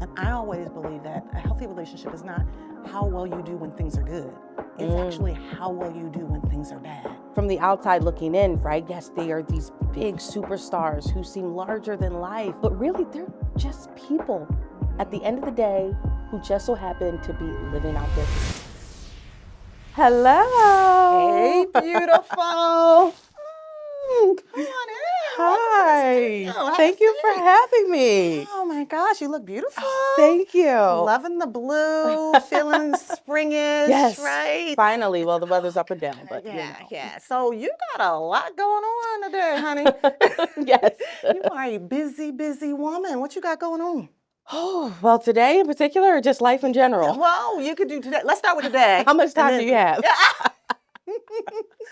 And I always believe that a healthy relationship is not how well you do when things are good. It's actually how well you do when things are bad. From the outside looking in, right? Yes, they are these big superstars who seem larger than life, but really they're just people at the end of the day who just so happen to be living out their dreams. Hello. Hey, beautiful. Come on in. Hi. Thank you for having me. Oh my gosh, you look beautiful. Thank you. Loving the blue, feeling springish, Yes. right? Finally. Well, the weather's up and down, but Yeah. So you got a lot going on today, honey. Yes. You are a busy woman. What you got going on? Oh, well, today in particular, or just life in general? Well, you could do today. Let's start with today. How much time do you have?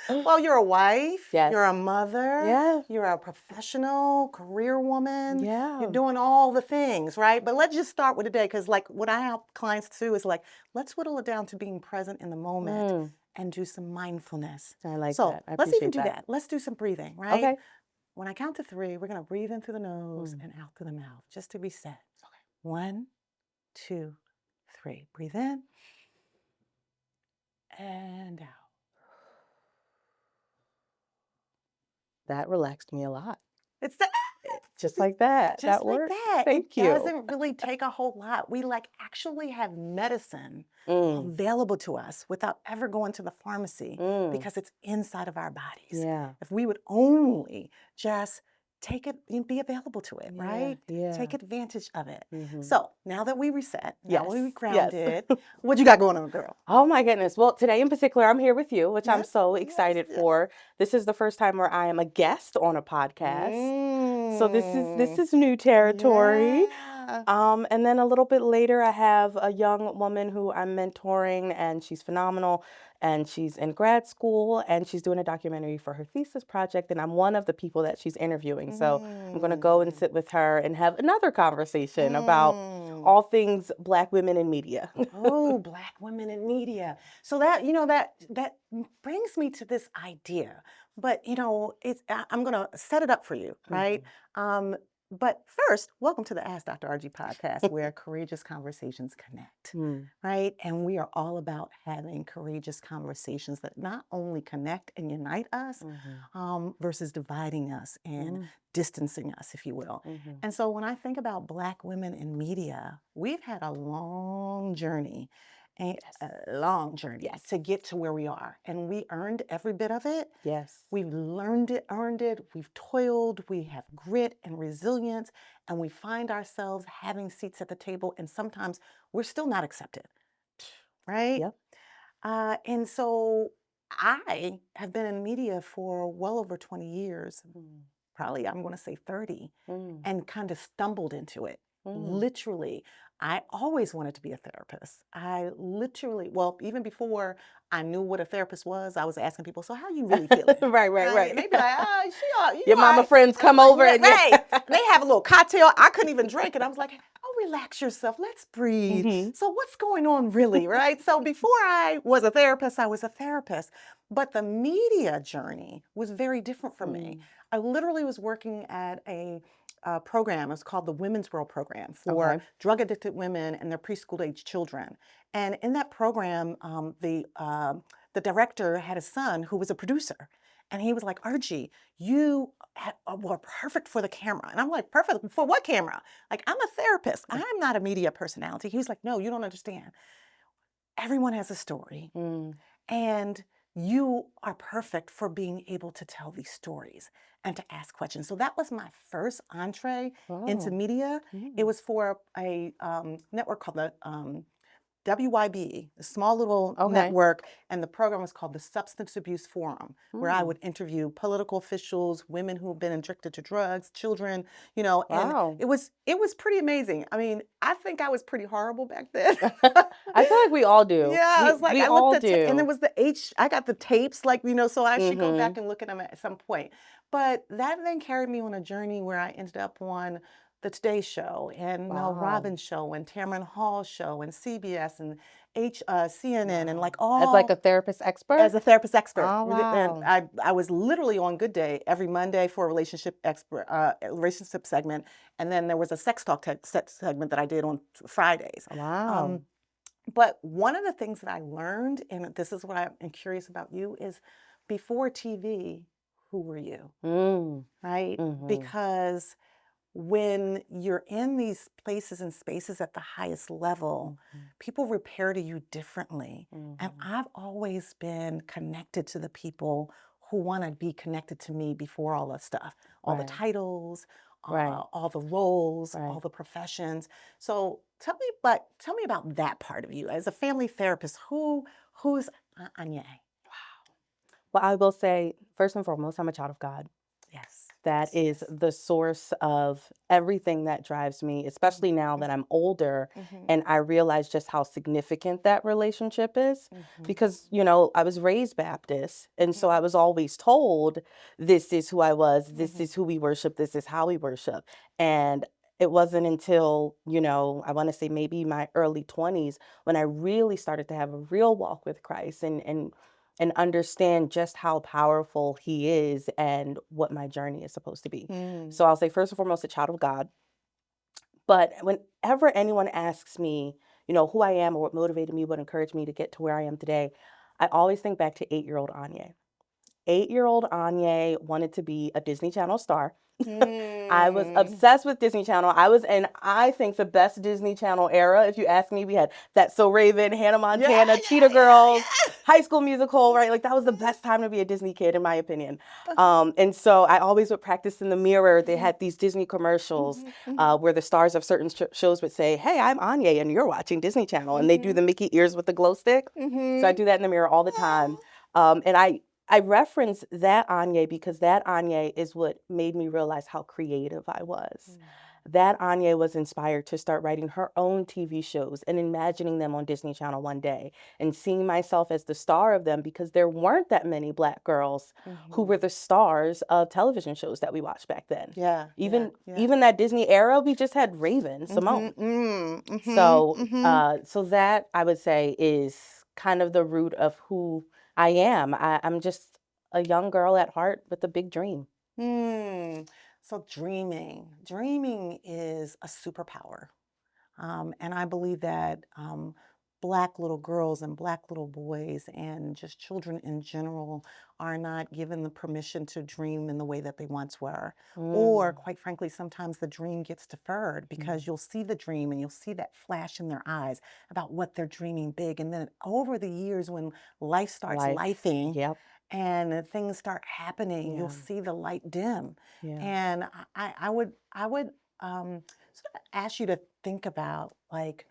Well, you're a wife. Yes. You're a mother. Yeah. You're a professional career woman. Yeah. You're doing all the things, right? But let's just start with today, because like what I help clients do is like, let's whittle it down to being present in the moment and do some mindfulness. I like so that. I let's even appreciate do that. that. Let's do some breathing, right? Okay. When I count to 3, we're gonna breathe in through the nose and out through the mouth, just to reset. Okay. 1, 2, 3. Breathe in and out. That relaxed me a lot. It's that. Just like that. Just that like worked. that. Thank you. It doesn't really take a whole lot. We like actually have medicine available to us without ever going to the pharmacy because it's inside of our bodies. Yeah. If we would only just take it and be available to it, right? Yeah. Take advantage of it. Mm-hmm. So now that we reset, now we Yes. grounded, what you got going on, girl? Oh my goodness. Well, today in particular, I'm here with you, which I'm so excited yes. for. This is the first time where I am a guest on a podcast. So this is new territory. Yeah. And then a little bit later, I have a young woman who I'm mentoring, and she's phenomenal. And she's in grad school, and she's doing a documentary for her thesis project. And I'm one of the people that she's interviewing. So I'm going to go and sit with her and have another conversation about all things Black women in media. Oh, Black women in media. So that, that brings me to this idea. But, I'm going to set it up for you, right? But first, welcome to the Ask Dr. Argie Podcast, where courageous conversations connect, right? And we are all about having courageous conversations that not only connect and unite us, versus dividing us and distancing us, if you will. And so when I think about Black women in media, we've had a long journey. A long journey to get to where we are. And we earned every bit of it. Yes. We've learned it, earned it. We've toiled. We have grit and resilience. And we find ourselves having seats at the table. And sometimes we're still not accepted. Right? Yep. And so I have been in media for well over 20 years. Probably, I'm going to say 30. And kind of stumbled into it. Literally. I always wanted to be a therapist. Even before I knew what a therapist was, I was asking people, so how you really feeling? Right. And they'd be like, your mama friends come over and they have a little cocktail. I couldn't even drink it. I was like, relax yourself. Let's breathe. So what's going on really, right? So before I was a therapist, I was a therapist. But the media journey was very different for me. I literally was working at a program. It was called the Women's World Program for drug addicted women and their preschool age children. And in that program, the director had a son who was a producer. And he was like, Argie, you were perfect for the camera. And I'm like, perfect for what camera? Like, I'm a therapist. I'm not a media personality. He was like, no, you don't understand. Everyone has a story. And you are perfect for being able to tell these stories and to ask questions. So that was my first entree into media. It was for a network called the WYB, a small little network, and the program was called the Substance Abuse Forum, where I would interview political officials, women who have been addicted to drugs, children, and it was pretty amazing. I mean, I think I was pretty horrible back then. I feel like we all do. Yeah, I was like, I looked at and it was I got the tapes, so I should go back and look at them at some point. But that then carried me on a journey where I ended up on the Today Show and Mel Wow. Robbins show and Tamron Hall's show and CBS and CNN and like Wow. As like a all therapist as expert? a therapist expert. Oh, And wow. I was literally on Good Day every Monday for a relationship segment, and then there was a sex talk segment that I did on Fridays. Wow. Um, but one of the things that I learned, and this is what I'm curious about you, is before TV, who were you? Mm. Right? Mm-hmm. Because when you're in these places and spaces at the highest level, Mm-hmm. people repair to you differently. And Mm-hmm. I've always been connected to the people who want to be connected to me before all the stuff, all the Right. titles, Right. all the roles, all Right. the professions. So tell me about that part of you as a family therapist. Who's Aunyea? Well, I will say, first and foremost, I'm a child of God. Yes, That yes, is yes. the source of everything that drives me, especially now that I'm older Mm-hmm, and I realize just how significant that relationship is. mm-hmm, Because, I was raised Baptist. And so I mm-hmm, was always told, this is who I was, this mm-hmm, is who we worship, this is how we worship. And it wasn't until, I want to say maybe my early 20s when I really started to have a real walk with Christ and understand just how powerful he is and what my journey is supposed to be. mm-hmm. So I'll say first and foremost a child of God. But whenever anyone asks me, who I am or what motivated me, what encouraged me to get to where I am today, I always think back to 8-year-old Anya. 8-year-old Anya wanted to be a Disney Channel star. I was Mm. obsessed with Disney Channel. I was in, I think, the best Disney Channel era. If you ask me, we had That's So Raven, Hannah Yeah, Montana, Cheetah yeah, Girls, High School Musical, right? Like that was the best time to be a Disney kid, in my opinion. And so I always would practice in the mirror. They yeah. had these Disney commercials Mhm, mhm, where the stars of certain shows would say, "Hey, I'm Anya, and you're watching Disney Channel," and they do mhm, the Mickey ears with the glow stick. So I mhm. do that in the mirror all the time. Oh. And I reference that Anya because that Anya is what made me realize how creative I was. Mm. That Anya was inspired to start writing her own TV shows and imagining them on Disney Channel one day and seeing myself as the star of them because there weren't that many Black girls who were Mhm. the stars of television shows that we watched back then. Yeah, yeah, Even yeah. even that Disney era, we just had Raven, Mhm, Simone. mm, mhm, So, mhm. so that I would say is kind of the root of who I am. I'm just a young girl at heart with a big dream. Mm. So dreaming is a superpower. And I believe that Black little girls and Black little boys and just children in general are not given the permission to dream in the way that they once were. Or, Mm, quite frankly, sometimes the dream gets deferred mm. because you'll see the dream and you'll see that flash in their eyes about what they're dreaming big. And then over the years, when life starts Life. lifing, Yep. and things start happening, you'll Yeah. see the light dim. Yeah. And I would sort of ask you to think about like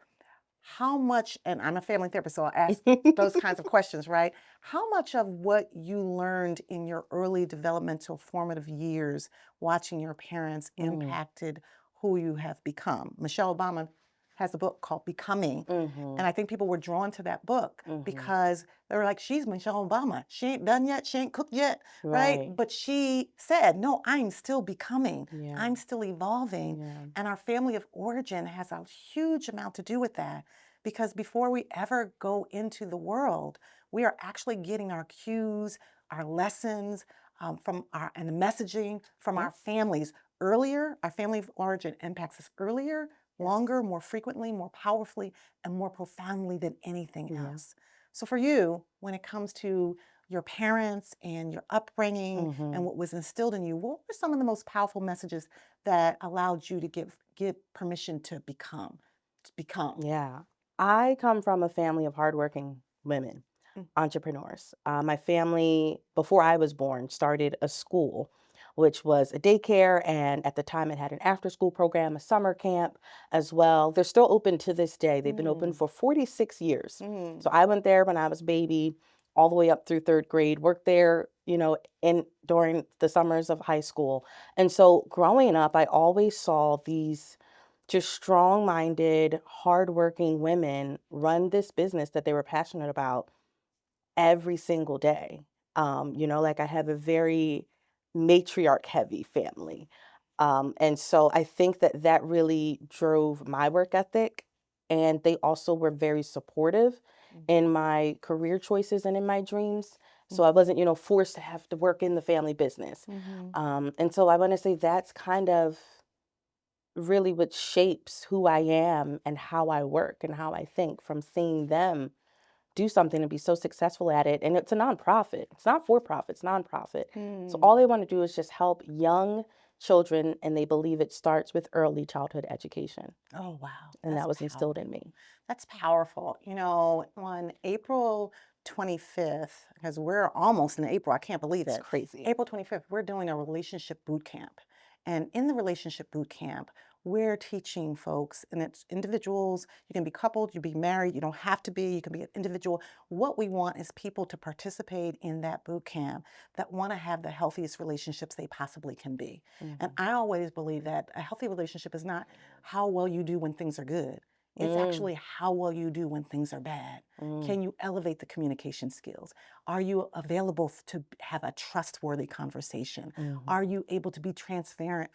how much, and I'm a family therapist, so I'll ask those kinds of questions, right? How much of what you learned in your early developmental formative years watching your parents Mm, impacted who you have become? Michelle Obama has a book called Becoming. mhm. And I think people were drawn to that book Mhm. because they were like, she's Michelle Obama. She ain't done yet. She ain't cooked yet, right? Right. But she said, no, I'm still becoming. Yeah. I'm still evolving. Yeah. And our family of origin has a huge amount to do with that because before we ever go into the world, we are actually getting our cues, our lessons from our and the messaging from Yeah. our families earlier. Our family of origin impacts us earlier, Yes. longer, more frequently, more powerfully, and more profoundly than anything Yeah. else. So for you, when it comes to your parents and your upbringing and Mhm. what was instilled in you, what were some of the most powerful messages that allowed you to give permission to become? To become. Yeah. I come from a family of hardworking women, Mm, entrepreneurs. My family, before I was born, started a school, which was a daycare. And at the time, it had an after school program, a summer camp as well. They're still open to this day. They've been open mm, for 46 years. mm, So I went there when I was a baby, all the way up through third grade, worked there, in during the summers of high school. And so growing up, I always saw these just strong-minded, hardworking women run this business that they were passionate about every single day. Like I have a very matriarch heavy family. And so I think that that really drove my work ethic. And they also were very supportive in my career choices and in my dreams. So I wasn't, forced to have to work in the family business. Mm-hmm. And so I want to say that's kind of really what shapes who I am and how I work and how I think, from seeing them do something and be so successful at it. And it's a nonprofit. It's not for profit, it's nonprofit. So all they want to do is just help young children, and they believe it starts with early childhood education. Oh, wow. And That's that was instilled in powerful. me. That's powerful. On April 25th, because we're almost in April, I can't believe It's it. crazy. April 25th, we're doing a relationship boot camp. And in the relationship boot camp, we're teaching folks, and it's individuals. You can be coupled, you be married, you don't have to be, you can be an individual. What we want is people to participate in that boot camp that want to have the healthiest relationships they possibly can be. And Mhm. I always believe that a healthy relationship is not how well you do when things are good. It's Mm, actually how well you do when things are bad. mm, Can you elevate the communication skills? Are you available to have a trustworthy conversation? mhm. Are you able to be transparent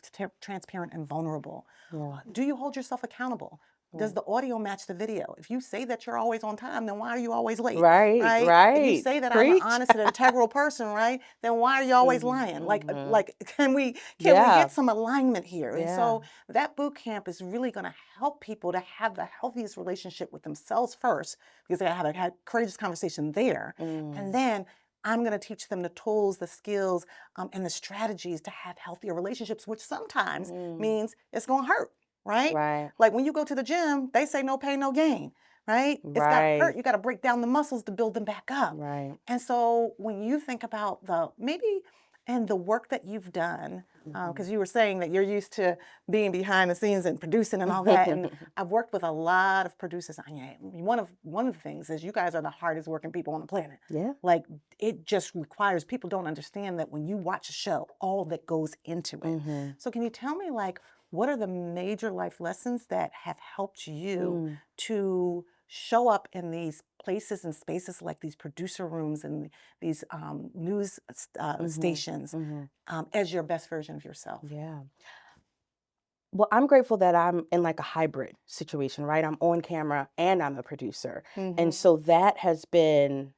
and vulnerable? Yeah, Do you hold yourself accountable? Does yeah. the audio match the video? If you say that you're always on time, then why are you always late? Right, Right? If you right. say that I'm an Preach. honest and integral person, right? Then why are you always Mhm, lying? mhm. Can we Yeah, get some alignment here? And yeah. so that boot camp is really going to help people to have the healthiest relationship with themselves first, because they have a courageous conversation there, and Mm, then I'm going to teach them the tools, the skills, and the strategies to have healthier relationships, which sometimes mm. means it's going to hurt, right? Right, Like when you go to the gym, they say no pain, no gain, right? It's got to hurt. right, You got to break down the muscles to build them back up. right. And so when you think about the maybe and the work that you've done, Mhm. because you were saying that you're used to being behind the scenes and producing and all that, and I've worked with a lot of producers. Aunyea. One of the things is you guys are the hardest working people on the planet. Yeah. Like it just requires, people don't understand that when you watch a show, all that goes into it. Mhm. So can you tell me, like, what are the major life lessons that have helped you Mm, to show up in these places and spaces, like these producer rooms and these news mhm, stations, mhm. as your best version of yourself? Yeah. Well, I'm grateful that I'm in like a hybrid situation, right? I'm on camera and I'm a producer. And Mm-hmm. so that has been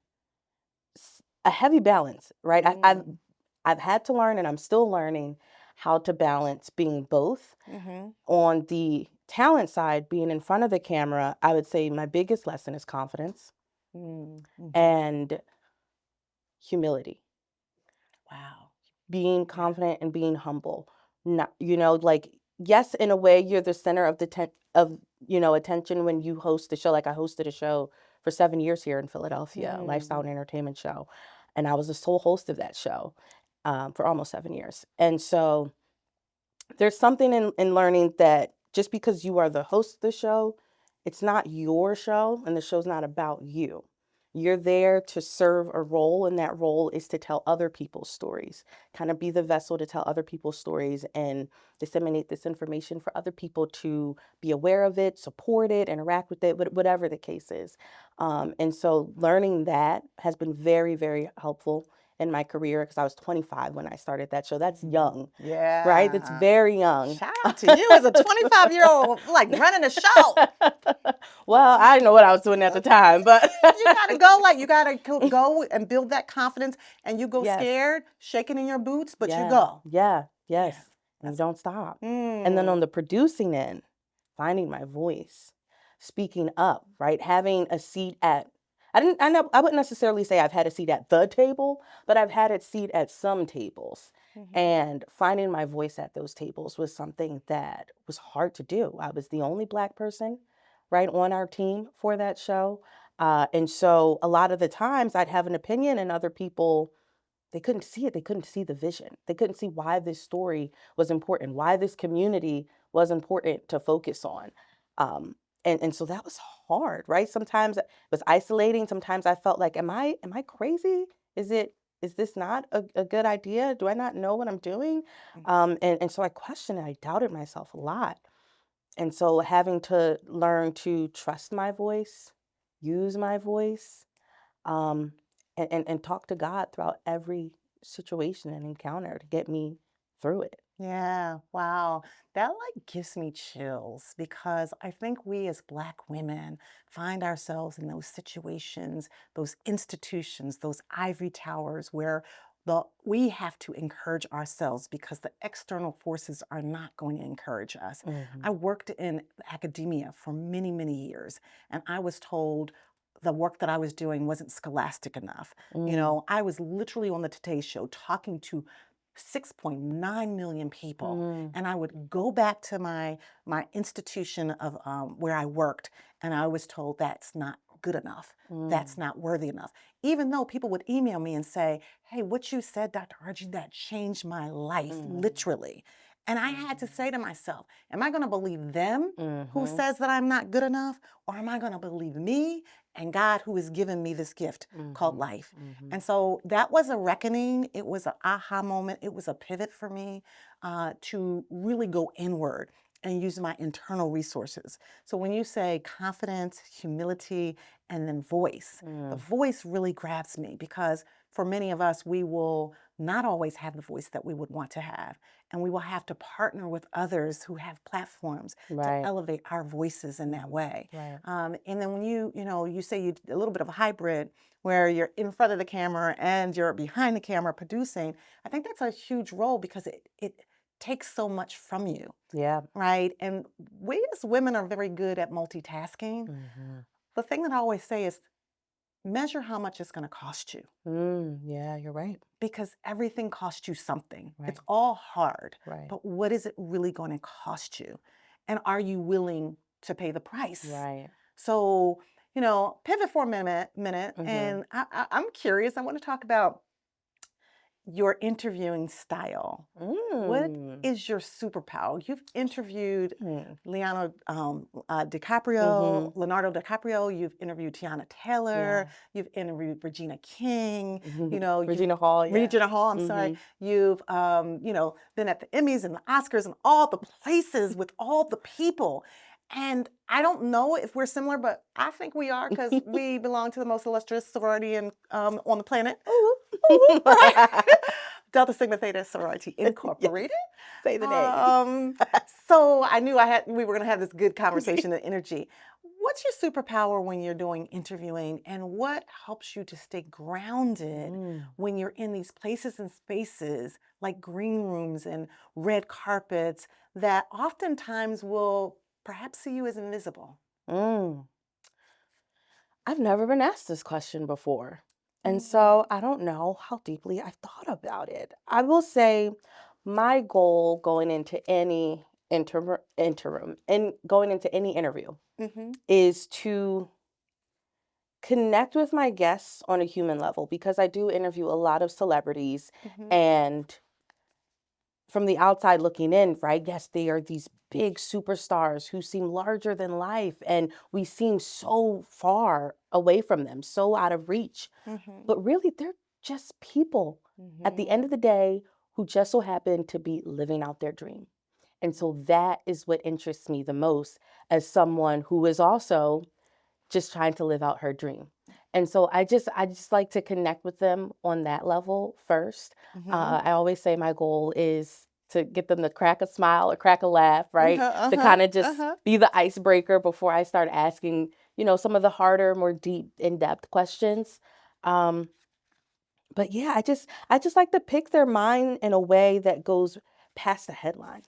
a heavy balance, right? Mm. I've had to learn, and I'm still learning how to balance being both. Mm-hmm. On the talent side, being in front of the camera, I would say my biggest lesson is confidence Mm-hmm. and humility. Wow. Being Yeah. confident and being humble. Not, like, yes, in a way you're the center of the attention when you host the show. Like, I hosted a show for 7 years here in Philadelphia, a lifestyle Mm-hmm. and entertainment show, and I was the sole host of that show for almost 7 years. And so there's something in learning that just because you are the host of the show, it's not your show, and the show's not about you. You're there to serve a role, and that role is to tell other people's stories, kind of be the vessel to tell other people's stories and disseminate this information for other people to be aware of it, support it, interact with it, whatever the case is. And so learning that has been very, very helpful in my career, because I was 25 when I started that show. That's Mm-hmm. young, right? That's Yeah. very young. Shout out to you as a 25-year-old, like running a show. Well, I didn't know what I was doing at the time, but You gotta go, like you gotta go and build that confidence, and you go yes, scared, shaking in your boots, but you yeah, go. yeah, Yeah, yes. And you that's don't stop. And then on mm, the producing end, finding my voice, speaking up, right? Having a seat at, I wouldn't necessarily say I've had a seat at the table, but I've had a seat at some tables. mhm, And finding my voice at those tables was something that was hard to do. I was the only Black person, right, on our team for that show. And so a lot of the times I'd have an opinion, and other people, they couldn't see it. They couldn't see the vision. They couldn't see why this story was important, why this community was important to focus on. And so that was hard, right? Sometimes it was isolating. Sometimes I felt like, am I crazy? Is this not a good idea? Do I not know what I'm doing? mm. And so I questioned it. I doubted myself a lot. And so having to learn to trust my voice, use my voice, um, and talk to God throughout every situation and encounter to get me through it. Yeah, wow. That like gives me chills because I think we as Black women find ourselves in those situations, those institutions, those ivory towers where we have to encourage ourselves because the external forces are not going to encourage us. Hmm. I worked in academia for many, many years, and I was told the work that I was doing wasn't scholastic enough. Mm, I was literally on the Today Show talking to 6.9 million people. mm, And I would go back to my institution of where I worked, and I was told that's not good enough. That's mm, not worthy enough. Even though people would email me and say, "Hey, what you said, Dr. Argie, that changed my life, mm, literally." And I had to say to myself, am I going to believe them who mhm, says that I'm not good enough? Or am I going to believe me and God who has given me this gift called mhm, life? mhm. And so that was a reckoning. It was an aha moment. It was a pivot for me to really go inward and use my internal resources. So when you say confidence, humility, and then voice, the Mm, voice really grabs me because for many of us, we will not always have the voice that we would want to have. And we will have to partner with others who have platforms to right. elevate our voices in that Mhm, way. right. And then when you say you a little bit of a hybrid, where you're in front of the camera and you're behind the camera producing, I think that's a huge role because it takes so much from you, Yeah. right? And we as women are very good at multitasking. Mhm. The thing that I always say is measure how much it's going to cost you Yeah, you're right. because everything costs you something. It's Right. all hard, Right. but what is it really going to cost you? And are you willing to pay the price? Right. So, pivot for a minute, Mhm. and I'm curious. I want to talk about your interviewing style. What Mm. is your superpower? You've interviewed Mm. DiCaprio, Mhm. Leonardo DiCaprio. You've interviewed Tiana Taylor. Yeah. You've interviewed Regina King. Mhm. You've Regina Hall, yeah. Regina Hall. I'm sorry. Mhm. You've been at the Emmys and the Oscars and all the places with all the people. And I don't know if we're similar, but I think we are because we belong to the most illustrious sorority on the planet. Ooh. Ooh, right? Delta Sigma Theta Sorority Yes. Incorporated. Say the name. Um, so I knew we were going to have this good conversation and energy. What's your superpower when you're doing interviewing, and what helps you to stay grounded Mm. when you're in these places and spaces like green rooms and red carpets that oftentimes will perhaps see you as invisible? Mm. I've never been asked this question before. And Mm, so I don't know how deeply I've thought about it. I will say my goal going into any interim and going into any interview mm-hmm, is to connect with my guests on a human level because I do interview a lot of celebrities, mm-hmm, and from the outside looking in, right? Yes, they are these big superstars who seem larger than life, and we seem so far away from them, so out of reach. mm-hmm, But really, they're just people at the mm-hmm. end of the day who just so happen to be living out their dream. And so that is what interests me the most as someone who is also just trying to live out her dream. And so I just like to connect with them on that level first. Mm-hmm. I always say my goal is to get them to crack a smile or crack a laugh, right? Uh-huh, To uh-huh, kind of just uh-huh. be the icebreaker before I start asking, some of the harder, more deep, in-depth questions. Um, but yeah, I just like to pick their mind in a way that goes past the headline.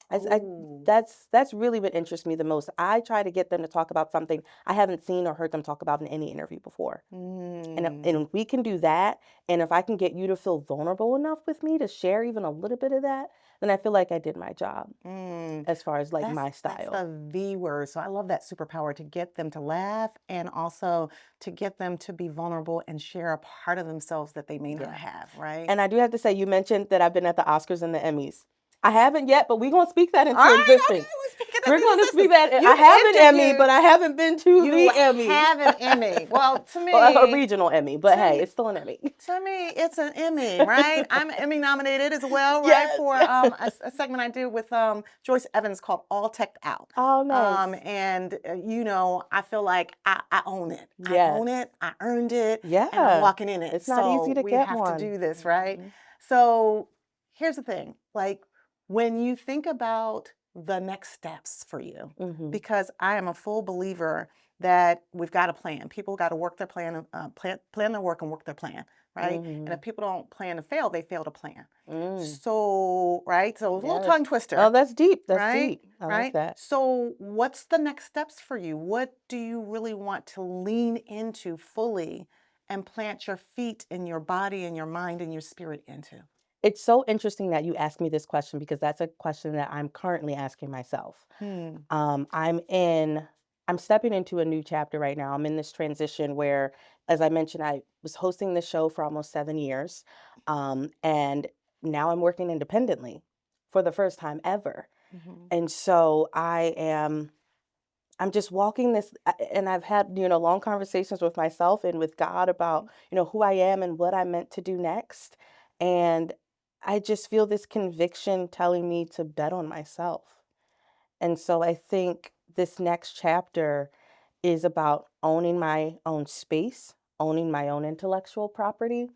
I Oh. that's really what interests me the most. I try to get them to talk about something I haven't seen or heard them talk about in any interview before. And Mm. if we can do that, and if I can get you to feel vulnerable enough with me to share even a little bit of that, then I feel like I did my job Mm. as far as like That's my that's style. the V word. So I love that superpower to get them to laugh and also to get them to be vulnerable and share a part of themselves that they may not Yeah. have, right? And I do have to say, you mentioned that I've been at the Oscars and the Emmys. I haven't yet, but we're gonna speak that All into right, okay, existence. we're speaking of We're this gonna speak assistance. that. I You've have an Emmy, interviewed, but I haven't been to you the Emmys. have an Emmy. Well, Well, a regional Emmy, but to hey, me, it's still an Emmy. To me, it's an Emmy, right? I'm Emmy nominated as well, right? Yes. For a segment I do with Joyce Evans called All Teched Out. Oh, nice. And I feel like I own it. I own Yes. it. I earned it, and I'm Yeah. walking in it. It's not easy So to we get have to one. do this, right? Mhm. So here's the thing, like. When you think about the next steps for you, Mm-hmm. because I am a full believer that we've got a plan. People got to work their plan, plan their work and work their plan, right? And Mm-hmm. if people don't plan to fail, they fail to plan. Mm. So, right? So it's a little Yes. tongue Oh, twister, that's deep. That's right? deep. I like Right? that. So, what's the next steps for you? What do you really want to lean into fully and plant your feet and your body and your mind and your spirit into? It's so interesting that you asked me this question because that's a question that I'm currently asking myself. Hmm. Um, I'm in, I'm stepping into a new chapter right now. I'm in this transition where, as I mentioned, I was hosting the show for almost 7 years. And now I'm working independently for the first time ever. Hmm. And so I'm just walking this, and I've had, long conversations with myself and with God about, who I am and what I'm meant to do next. And I just feel this conviction telling me to bet on myself. And so I think this next chapter is about owning my own space, owning my own intellectual property,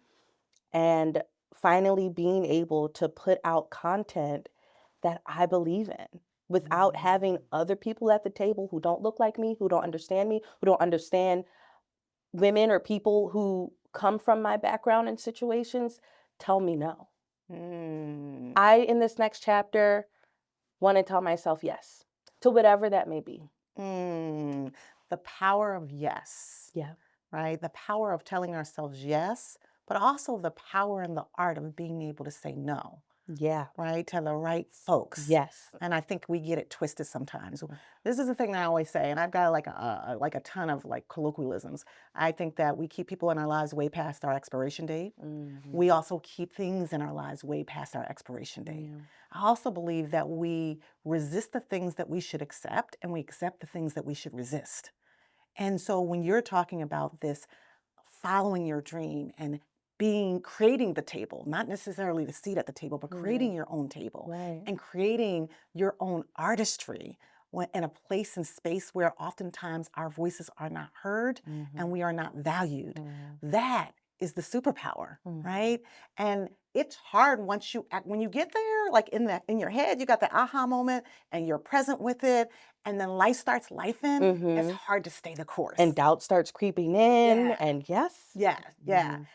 and finally being able to put out content that I believe in without having other people at the table who don't look like me, who don't understand me, who don't understand women or people who come from my background and situations tell me no. Mm. In this next chapter, want to tell myself yes to whatever that may be. Mm. The power of yes, Yeah. right? The power of telling ourselves yes, but also the power and the art of being able to say no, Yeah. right? To the right folks. Yes. And I think we get it twisted sometimes. Mm. This is the thing that I always say, and I've got like a ton of like colloquialisms. I think that we keep people in our lives way past our expiration date. Mhm. We also keep things in our lives way past our expiration date. Yeah. I also believe that we resist the things that we should accept and we accept the things that we should resist. And so when you're talking about this following your dream and creating the table, not necessarily the seat at the table, but Yeah. creating your own table Right. and creating your own artistry in a place and space where oftentimes our voices are not heard Mhm. and we are not valued. Mhm. That is the superpower, Mhm. right? And it's hard once when you get there, like in your head, you got the aha moment and you're present with it, and then life starts lifing. It's Mhm. hard to stay the And course. doubt starts creeping in, Yeah. and yes. Yeah, yeah. Mhm.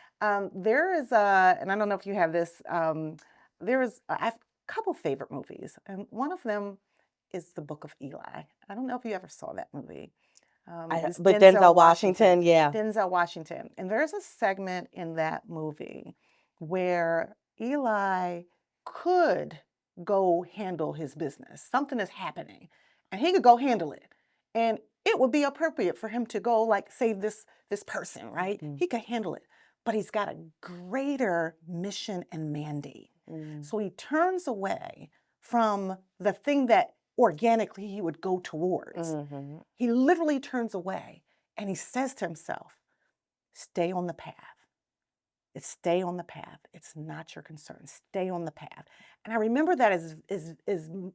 There is and I don't know if you have this. There is I have a couple favorite movies, and one of them is The Book of Eli. I don't know if you ever saw that movie. It's But Denzel Denzel Washington. Washington, yeah. Denzel Washington, and there's a segment in that movie where Eli could go handle his business. Something is happening, and he could go handle it, and it would be appropriate for him to go like save this person, right? Mhm. He could handle it, but he's got a greater mission and mandate. Mm. So he turns away from the thing that organically he would go towards. Mhm. He literally turns away and he says to himself, stay on the path. It's stay on the path. It's not your concern. Stay on the path. And I remember that as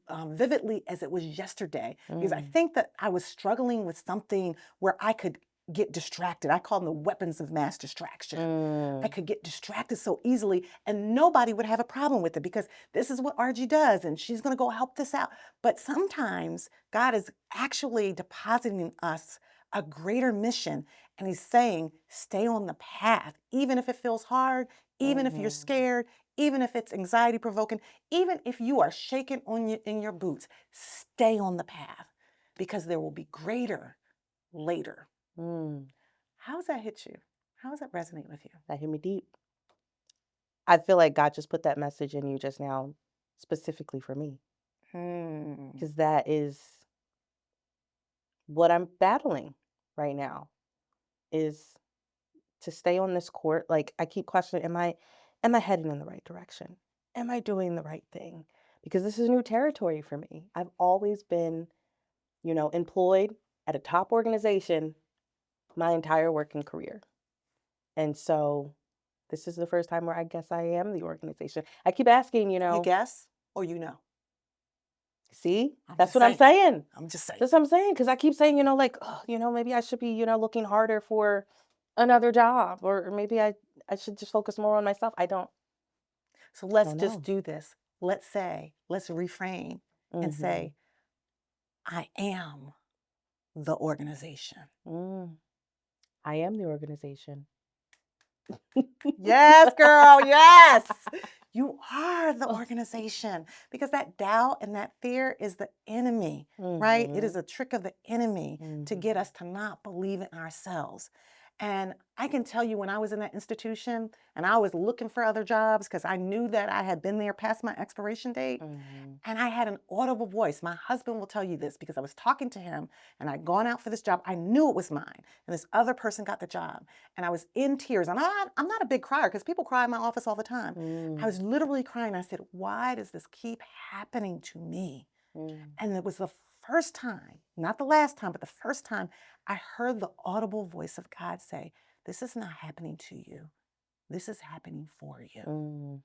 vividly as it was yesterday, because I Mm. think that I was struggling with something where I could get distracted. I call them the weapons of mass distraction. I Mm. could get distracted so easily and nobody would have a problem with it because this is what Argie does and she's going to go help this out. But sometimes God is actually depositing in us a greater mission and he's saying, stay on the path, even if it feels hard, even if you're Mhm. scared, even if it's anxiety provoking, even if you are shaking in your boots, stay on the path because there will be greater later. Mm. How does that hit you? How does that resonate with you? That hit me deep. I feel like God just put that message in you just now, specifically for me, Hmm. because that is what I'm battling right now. Is to stay on this court. Like I keep questioning, am I heading in the right direction? Am I doing the right thing? Because this is new territory for me. I've always been, employed at a top organization my entire working career. And so this is the first time where I guess I am the organization. I keep asking, You guess or you know? see, I'm that's just what I'm saying. saying. I'm just saying. That's what I'm saying. Because I keep saying, like, oh, maybe I should be, looking harder for another job, or maybe I should just focus more on myself. I So let's don't just know. do this. let's reframe and say, I am the organization. I am the organization. Yes, girl, yes. You are the organization, because that doubt and that fear is the enemy, right? It is a trick of the enemy to get us to not believe in ourselves. And I can tell you, when I was in that institution and I was looking for other jobs because I knew that I had been there past my expiration date, and I had an audible voice. My husband will tell you this, because I was talking to him and I'd gone out for this job. I knew it was mine. And this other person got the job. And I was in tears. And I'm not a big crier, because people cry in my office all the time. I was literally crying. I said, why does this keep happening to me? And it was the first time, not the last time, but the first time I heard the audible voice of God say, this is not happening to you. This is happening for you.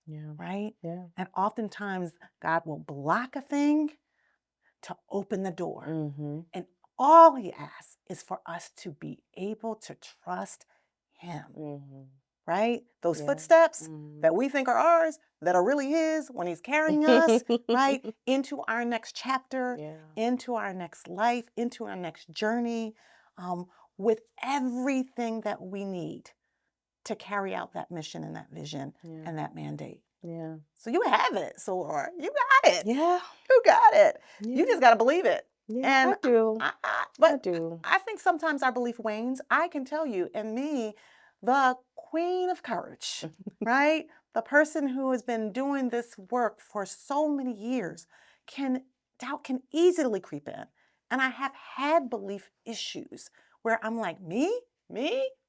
Yeah. Right? Yeah. And oftentimes God will block a thing to open the door. And all he asks is for us to be able to trust him. Right? Those footsteps that we think are ours, that are really his, when he's carrying us, right, into our next chapter, into our next life, into our next journey, with everything that we need to carry out that mission and that vision and that mandate. Yeah. So you have it, Soror. You got it. Yeah. You got it. Yeah. You just got to believe it. Yeah, And I do. But I do. I think sometimes our belief wanes. I can tell you, and me, the queen of courage, right? The person who has been doing this work for so many years, doubt can easily creep in. And I have had belief issues where I'm like, me?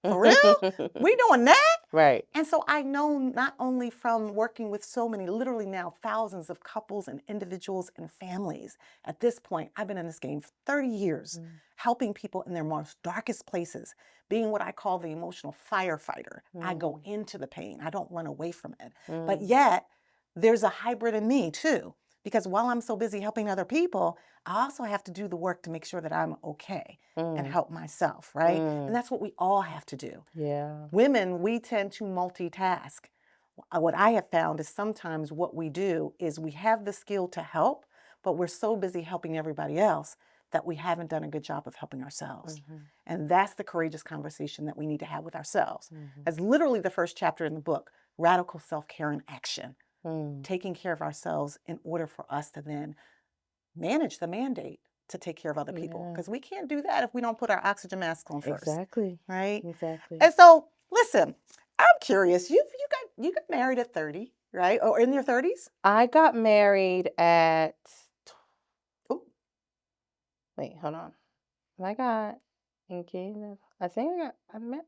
For real? We doing that? Right. And so I know, not only from working with so many, literally now thousands of couples and individuals and families. At this point, I've been in this game for 30 years, helping people in their most darkest places, being what I call the emotional firefighter. I go into the pain. I don't run away from it. But yet, there's a hybrid in me too. Because while I'm so busy helping other people, I also have to do the work to make sure that I'm okay and help myself, right? And that's what we all have to do. Yeah. Women, we tend to multitask. What I have found is sometimes what we do is we have the skill to help, but we're so busy helping everybody else that we haven't done a good job of helping ourselves. And that's the courageous conversation that we need to have with ourselves. As literally the first chapter in the book, radical self-care in action. Taking care of ourselves in order for us to then manage the mandate to take care of other people. Because we can't do that if we don't put our oxygen masks on first. Exactly. Right? Exactly. And so, listen, I'm curious. You got married at 30, right? Or in your 30s? I got married at. Wait, hold on. I got engaged. I think I met.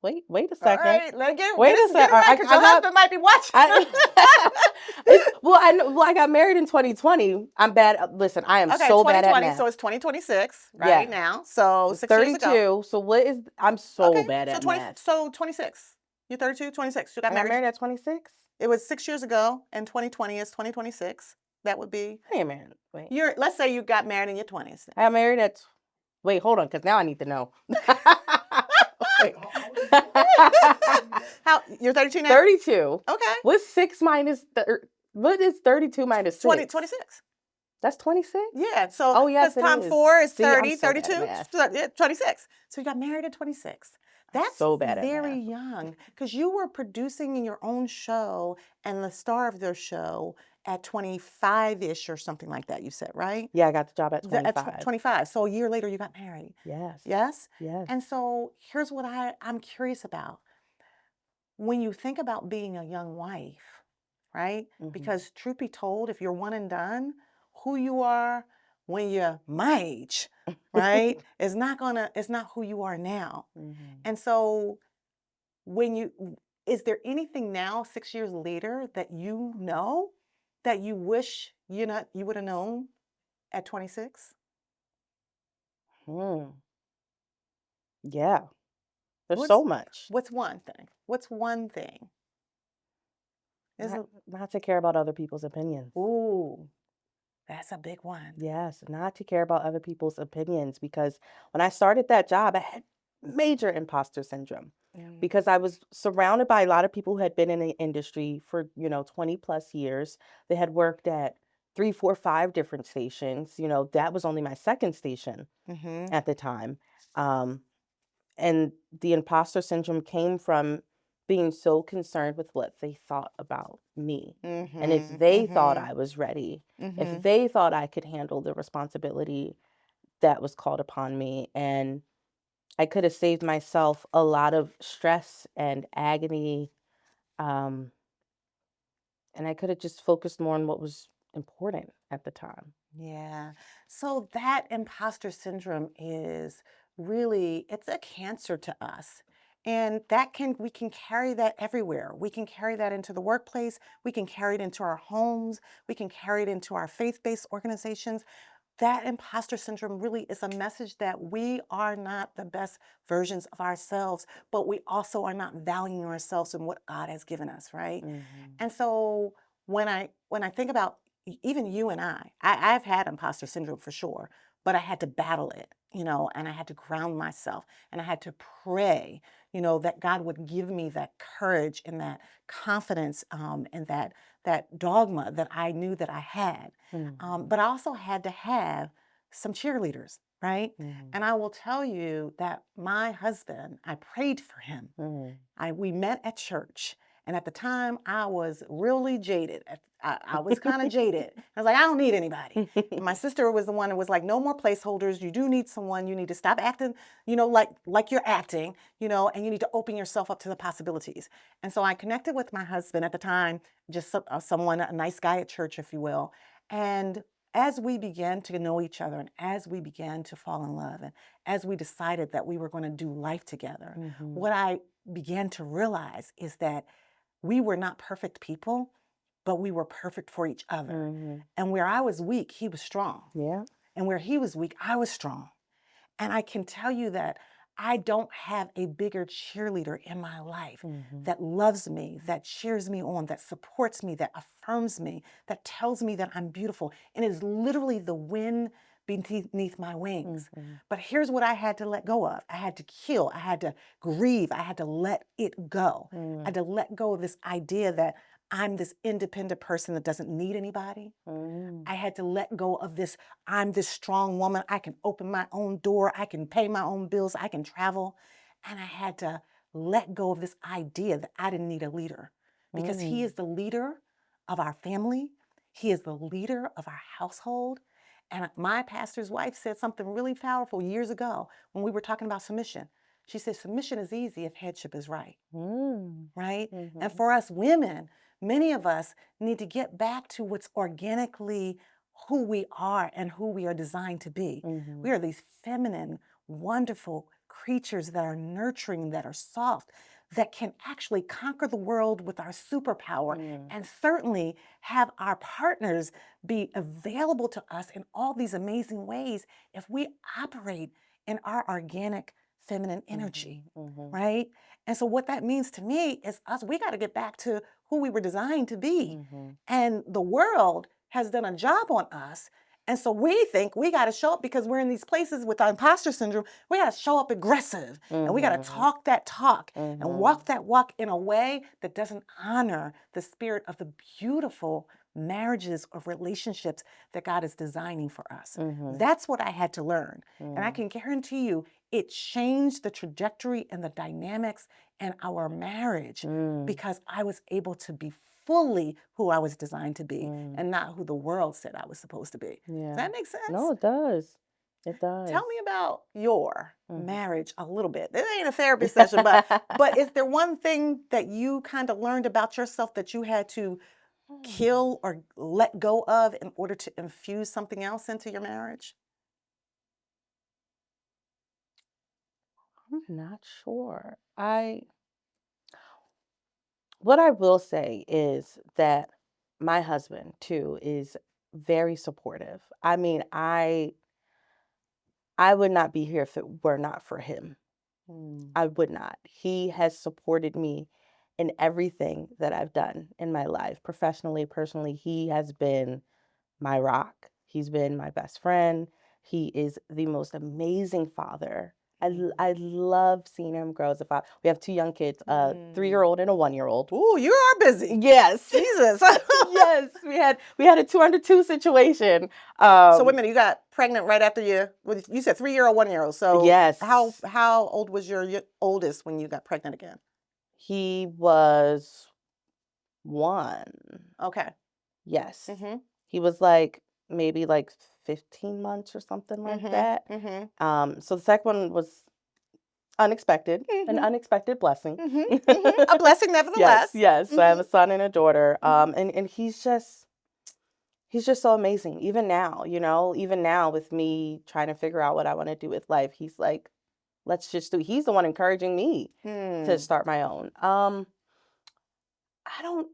Wait a second. All right, let get Wait it, a second. because your husband might be watching. Well, I know. Well, I got married in 2020. I'm bad. Listen, I am so bad at math. So it's 2026 right now. So 6 years ago. 32. So what is? I'm so bad at math. So 26. You're 32, 26. You got I married. got married at 26. It was 6 years ago, and 2020 is 2026. That would be. Hey, man. Wait. Let's say you got married in your 20s. I got married at. Wait, hold on, because now I need to know. How you're 32 now? 32. Okay. What's 6 minus? What is 32 minus 6? 26. That's 26? Yeah. So oh yes, times 4 is 30, so 32, 26. So you got married at 26. That's so bad at very math. young, because you were producing in your own show and the star of their show at 25-ish or something like that, you said, right? Yeah, I got the job at 25. At 25. So a year later, you got married. Yes. Yes? Yes. And so here's what I'm curious about. When you think about being a young wife, right? Because truth be told, if you're one and done, who you are when you're my age, right, is not who you are now. And so is there anything now, 6 years later, that you know that you wish you would have known at 26? Yeah. There's so much. What's one thing? What's one thing? Not to care about other people's opinions. Ooh, that's a big one. Yes, not to care about other people's opinions, because when I started that job, I had major imposter syndrome. Mm. because I was surrounded by a lot of people who had been in the industry for, 20 plus years. They had worked at 3, 4, 5 different stations. That was only my second station Mhm. at the time. Um, and the imposter syndrome came from being so concerned with what they thought about me. And if Mhm. they thought Mhm. I was ready, if Mhm. they thought I could handle the responsibility that was called upon me, and I could have saved myself a lot of stress and agony, um, and I could have just focused more on what was important at the time. Yeah. So that imposter syndrome is really, it's a cancer to us. And we can carry that everywhere. We can carry that into the workplace. We can carry it into our homes. We can carry it into our faith-based organizations. That imposter syndrome really is a message that we are not the best versions of ourselves, but we also are not valuing ourselves and what God has given us, right? Mhm. And so when I think about even you and I've had imposter syndrome for sure, but I had to battle it, and I had to ground myself and I had to pray, that God would give me that courage and that confidence, and that dogma that I knew that I had. Mhm. But I also had to have some cheerleaders, right? Mhm. And I will tell you that my husband, I prayed for him. Mhm. We met at church, and at the time I was really jaded. I was kind of jaded. I was like, I don't need anybody. And my sister was the one that was like, no more placeholders. You do need someone. You need to stop acting, like you're acting, and you need to open yourself up to the possibilities. And so I connected with my husband at the time, just someone, a nice guy at church, if you will. And as we began to know each other, and as we began to fall in love, and as we decided that we were going to do life together, Mhm. what I began to realize is that we were not perfect people, but we were perfect for each other. Mhm. And where I was weak, he was strong. Yeah. And where he was weak, I was strong. And I can tell you that I don't have a bigger cheerleader in my life Mhm. that loves me, that cheers me on, that supports me, that affirms me, that tells me that I'm beautiful, and is literally the wind beneath my wings. Mhm. But here's what I had to let go of. I had to kill, I had to grieve, I had to let it go. I had Mhm. to let go of this idea that I'm this independent person that doesn't need anybody. Mhm. I had to let go of this. I'm this strong woman. I can open my own door. I can pay my own bills. I can travel. And I had to let go of this idea that I didn't need a leader because he Mhm. is the leader of our family. He is the leader of our household. And my pastor's wife said something really powerful years ago when we were talking about submission. She said, submission is easy if headship is right, Mhm. right? And Mhm. for us women, many of us need to get back to what's organically who we are and who we are designed to be. We Mhm. are these feminine, wonderful creatures that are nurturing, that are soft, that can actually conquer the world with our superpower, Mhm. and certainly have our partners be available to us in all these amazing ways if we operate in our organic feminine energy, Mhm. Mhm. right? And so what that means to me is we got to get back to who we were designed to be. Mhm. And the world has done a job on us. And so we think we got to show up because we're in these places with our imposter syndrome. We got to show up aggressive and we got to Mhm. talk that talk and walk Mhm. that walk in a way that doesn't honor the spirit of the beautiful marriages or relationships that God is designing for us. Mhm. That's what I had to learn. And I Mhm. can guarantee you, it changed the trajectory and the dynamics in our marriage Mhm. because I was able to be fully who I was designed to be Mhm. and not who the world said I was supposed to be. Does Yeah. that make No, sense? it does. It Tell does. me about your Mhm. marriage a little bit. This ain't a therapy session, but is there one thing that you kind of learned about yourself that you had to Hmm. kill or let go of in order to infuse something else into your marriage? I'm not sure. What I will say is that my husband too is very supportive. I mean, I would not be here if it were not for him. Mm, I would not. He has supported me in everything that I've done in my life, professionally, personally. He has been my rock. He's been my best friend. He is the most amazing father. I love seeing him grow as a father. We have 2 young kids, a 3-year-old and a 1-year-old. Ooh, you are busy. Yes. Jesus. Yes, we had a 2 under 2 situation. So wait a minute, you got pregnant right after you said 3-year-old, 1-year-old. So Yes. how old was your oldest when you got pregnant again? He was 1. Okay. Yes. Mm-hmm. He was like maybe like 15 months or something like that. So the second one was unexpected, an unexpected blessing. A blessing Yes, nevertheless. yes. So I have a son and a daughter. Mhm. And he's just so amazing. Even now, even now with me trying to figure out what I want to do with life, he's like, let's just do. He's the one encouraging me to start my own. I don't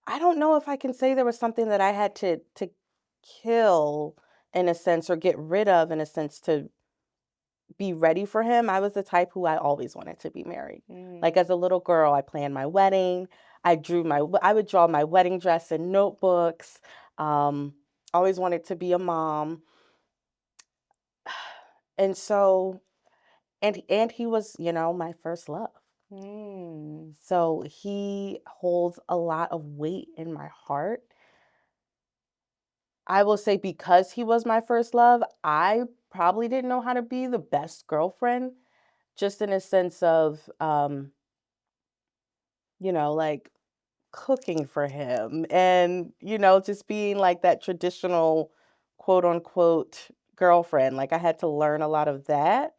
I don't know if I can say there was something that I had to kill in a sense or get rid of in a sense to be ready for him. I was the type who I always wanted to be married. Like as a little girl, I planned my wedding. I would draw my wedding dress in notebooks. Um, Always wanted to be a mom. And so and he was, my first love. So he holds a lot of weight in my heart. I will say because he was my first love, I probably didn't know how to be the best girlfriend, just in a sense of, like cooking for him and, just being like that traditional quote unquote girlfriend. Like I had to learn a lot of that.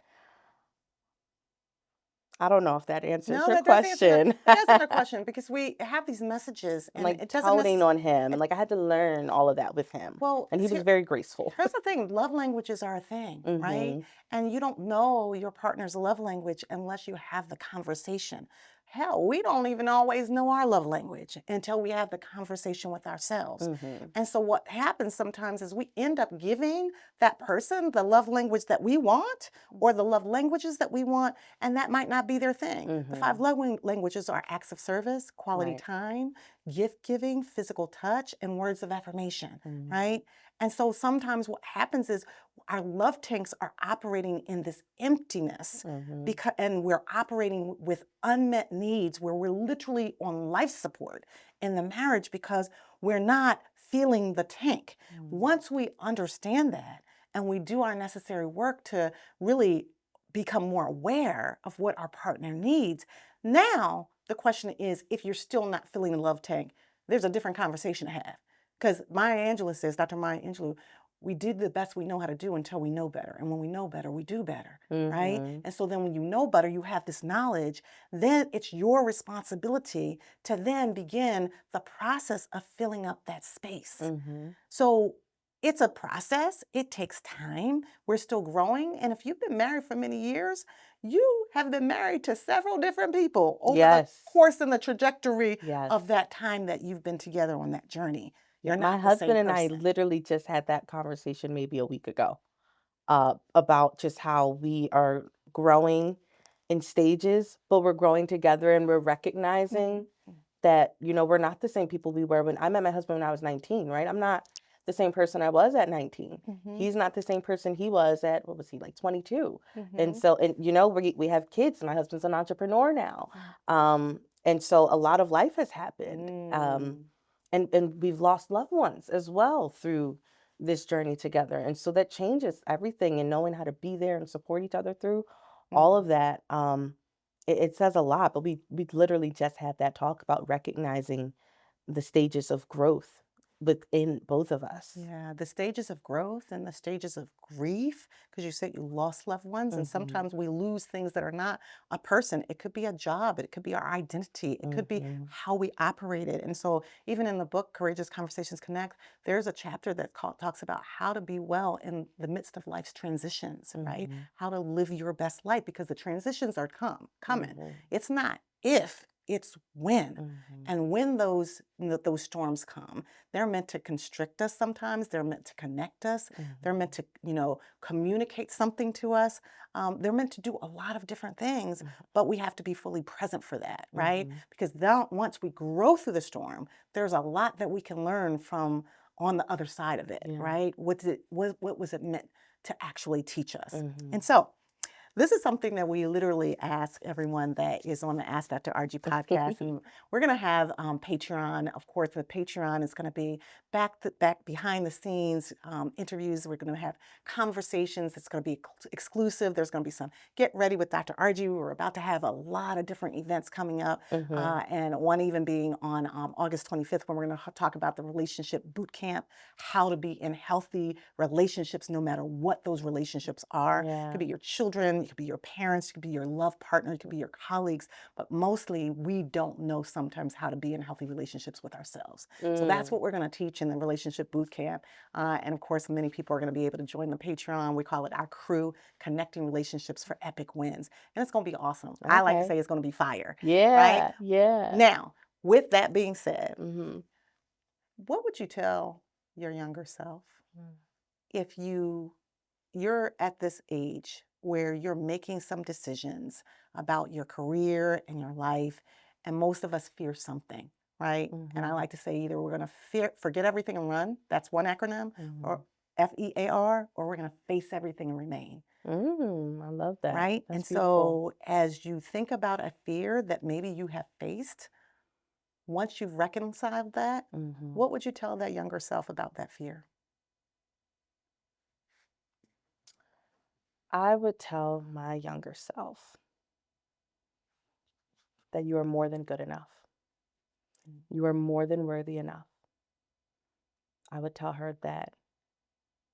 I don't know if that answers No, your that does answer question. my question because we have these messages And and like it doesn't toting necessarily. on him. And like I had to learn all of that with him. Well, And he was very graceful. here's the thing, love languages are a thing, right? Hmm. And you don't know your partner's love language unless you have the conversation. Hell, we don't even always know our love language until we have the conversation with ourselves. Hmm. And so what happens sometimes is we end up giving that person the love language that we want or the love languages that we want, and that might not be their thing. The 5 love languages are acts of service, quality Right. time, gift giving, physical touch, and words of affirmation, right? And so sometimes what happens is our love tanks are operating in this emptiness because, and we're operating with unmet needs where we're literally on life support in the marriage because we're not filling the tank. Once we understand that and we do our necessary work to really become more aware of what our partner needs, now the question is if you're still not filling the love tank, there's a different conversation to have. Because Maya Angelou says, Dr. Maya Angelou, we did the best we know how to do until we know better. And when we know better, we do better, right? And so then when you know better, you have this knowledge, then it's your responsibility to then begin the process of filling up that space. So it's a process. It takes time. We're still growing. And if you've been married for many years, you have been married to several different people over the course and the trajectory of that time that you've been together on that journey. You're My not the same husband and I person. literally just had that conversation maybe a week ago about just how we are growing in stages, but we're growing together and we're recognizing that, we're not the same people we were when I met my husband when I was 19, right? I'm not the same person I was at 19. He's not the same person he was at, what was he, like 22? And so, and we have kids. My husband's an entrepreneur now. And so a lot of life has happened. And we've lost loved ones as well through this journey together. And so that changes everything, and knowing how to be there and support each other through all of that. It says a lot, but we literally just had that talk about recognizing the stages of growth within both of us. Yeah, the stages of growth and the stages of grief, because you said you lost loved ones, and sometimes we lose things that are not a person. It could be a job, it could be our identity, it could be how we operated. And so, even in the book Courageous Conversations Connect, there's a chapter that talks about how to be well in the midst of life's transitions, right? How to live your best life because the transitions are coming. It's not if, it's when. And when those storms come, they're meant to constrict us sometimes. They're meant to connect us. They're meant to, communicate something to us. They're meant to do a lot of different things, but we have to be fully present for that, right? Because once we grow through the storm, there's a lot that we can learn from on the other side of it, right? What was it meant to actually teach us? And so, This is something that we literally ask everyone that is on the Ask Dr. Argie podcast, and we're going to have Patreon. Of course, the Patreon is going to be back behind the scenes interviews. We're going to have conversations. It's going to be exclusive. There's going to be some Get Ready with Dr. Argie. We're about to have a lot of different events coming up, and one even being on August 25th when we're going to talk about the relationship boot camp, how to be in healthy relationships no matter what those relationships are. It could be your children, it could be your parents, it could be your love partner, it could be your colleagues, but mostly we don't know sometimes how to be in healthy relationships with ourselves. So that's what we're going to teach in the relationship boot camp. And of course, many people are going to be able to join the Patreon. We call it our crew, Connecting Relationships for Epic Wins. And it's going to be awesome. I like to say it's going to be fire. Right? Now, with that being said, what would you tell your younger self if you're at this age where you're making some decisions about your career and your life, and most of us fear something, right? And I like to say either we're going to forget everything and run, that's one acronym, or FEAR, or we're going to face everything and remain. I love that. Right? That's and beautiful. So as you think about a fear that maybe you have faced, once you've reconciled that, what would you tell that younger self about that fear? I would tell my younger self that you are more than good enough. You are more than worthy enough. I would tell her that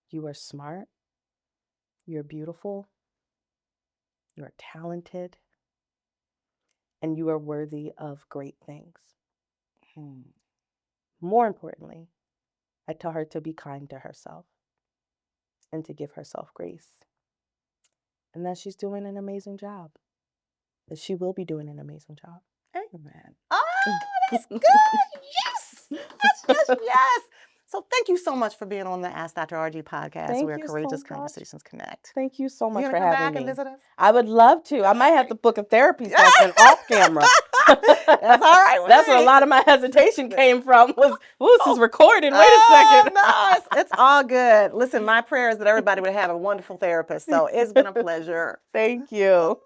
you are smart, you're beautiful, you're talented, and you are worthy of great things. More importantly, I tell her to be kind to herself and to give herself grace. And that she's doing an amazing job. That she will be doing an amazing job. Amen. Oh, that's good. Yes. Yes. So thank you so much for being on the Ask Dr. Argie podcast, where Courageous Conversations Connect. Thank you so much You for gonna come having back and me. visit us? I would love to. I might have to book a therapy session off camera. That's all right with That's me. where a lot of my hesitation came from. This is recorded. Wait a second. No, it's all good. Listen, my prayer is that everybody would have a wonderful therapist. So it's been a pleasure. Thank you.